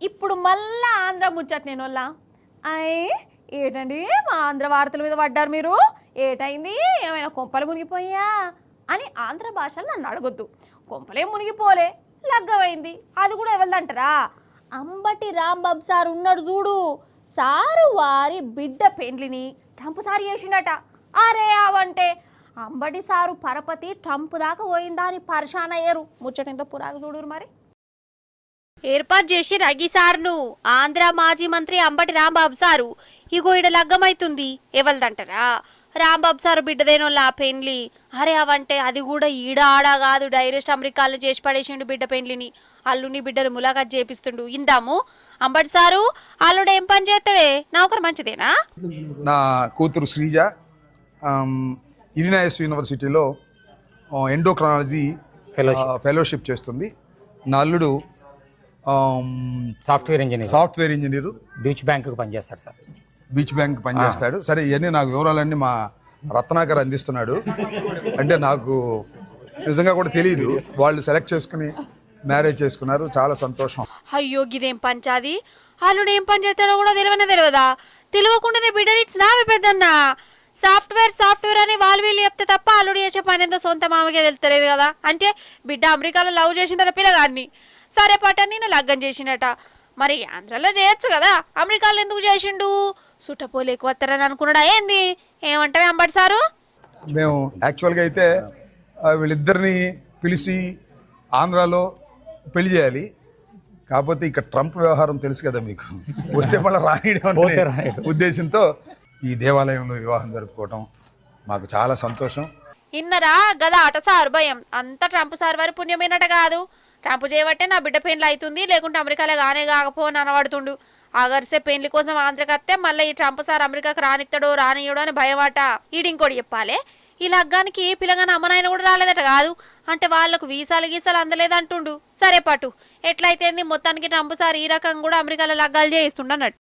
ఇప్పుడు మళ్ళా ఆంధ్ర ముచ్చట నేనోళ్ళ అయ్యి ఏటండి మా ఆంధ్ర వార్తల మీద పడ్డారు మీరు, ఏటైంది, ఏమైనా కొంపలు మునిగిపోయా అని ఆంధ్ర భాషలో నన్ను అడగొద్దు. కొంపలేం మునిగిపోలే, లగ్గమైంది. అది కూడా ఎవరిదంటారా, అంబటి రాంబాబు సార్ ఉన్నాడు చూడు, సారు వారి బిడ్డ పెండ్లిని ట్రంప్ సార్ చేసిండట. అరే అవంటే అంబటి సారు పరపతి ట్రంప్ దాకా పోయిందా అని పరిశాన్ అయ్యారు. ముచ్చటెంతో పురాగా చూడురు మరి. ఏర్పాటు చేసి రగిసార్ను ఆంధ్ర మాజీ మంత్రి అంబటి రాంబాబు సారు ఇగో ఈడ లగ్గమైతుంది. ఎవరిదంటారా, రాంబాబు సారు బిడ్డదేనోళ్ళ పెండ్లి. అరే అవంటే అది కూడా ఈడ ఆడా కాదు, డైరెక్ట్ అమెరికాలో చేసి పడేసిండు బిడ్డ పెండ్లిని. అల్లుని బిడ్డను ములాఖాత్ చేపిస్తుండు. ఇందాము అంబటి సారు అల్లుడు ఏం పని చేస్తాడే, నౌకరు మంచిదేనా? నా కూతురు శ్రీజ ఇలినాయస్ యూనివర్సిటీలో ఎండోక్రాలజీ ఫెలోషిప్ చేస్తుంది. నా అల్లుడు సాఫ్ట్వేర్ ఇంజనీరు, బీచ్ బ్యాంక్ పనిచేస్తాడు సార్. బీచ్ బ్యాంక్ పనిచేస్తాడు. సరే, ఇవన్నీ నాకు వివరాలన్నీ మా రత్నాకర్ అందిస్తున్నాడు. అంటే నాకు నిజంగా కూడా తెలియదు, వాళ్ళు సెలెక్ట్ చేసుకుని మ్యారేజ్ చేసుకున్నారు. చాలా సంతోషం. అయ్యో గిదేం పంచాది, అల్లుడు ఏం పని చేస్తాడో కూడా తెలియదా? తెలియకుండానే బిడ్డనిచ్చినా పెద్దన్నా. సాఫ్ట్వేర్ అని వాళ్ళు వీళ్ళు చెప్తే తప్ప అల్లుడు చేసే పని ఎంతో సొంత మామకే తెలుస్తలేదు కదా. అంటే బిడ్డ అమెరికాలో లవ్ చేసిన పిల్లగాడిని సరే పట్టని నేను లగ్గం చేసినట. మరి ఆంధ్రలో చేయొచ్చు కదా, అమెరికాలో ఎందుకు చేసిండు? సుట్టపోలు ఎక్కువ వస్తారని అనుకున్నాడా ఏంది? ఏమంటావే అంబటి సారు? మేము యాక్చువల్గా అయితే వీళ్ళిద్దరిని పిలిచి ఆంధ్రాలో పెళ్లి చేయాలి. కాకపోతే ఇక్కడ ట్రంప్ వ్యవహారం తెలుసు కదా మీకు, వస్తే మళ్ళీ రాయడం ఉద్దేశంతో ఈ దేవాలయంలో వివాహం జరుపుకోవటం మాకు చాలా సంతోషం. ఇన్నరా గదా అట సారు భయం అంతా ట్రంప్ సార్ వారి పుణ్యమైనట కాదు. ట్రంప్ చేయబట్టే నా బిడ్డ పెళ్లి అవుతుంది, లేకుంటే అమెరికాలో గానే కాకపోని అనబడుతుండు. ఆగర్సే పెళ్లి కోసం ఆంధ్రకి వస్తే మళ్ళీ ఈ ట్రంప్ సార్ అమెరికాకు రానిస్తాడో రానియడో అని భయమట. ఈడింకోటి చెప్పాలి, ఈ లగ్గానికి పిల్లగాని అమ్మనాయన కూడా రాలేదట కాదు. అంటే వాళ్లకు వీసాలు గీసాలు అందలేదంటుండు. సరే పట్టు ఎట్లయితేంది, మొత్తానికి ట్రంప్ సార్ ఈ రకంగా కూడా అమెరికాలో లగ్గాలు చేయిస్తుండన్నట్టు.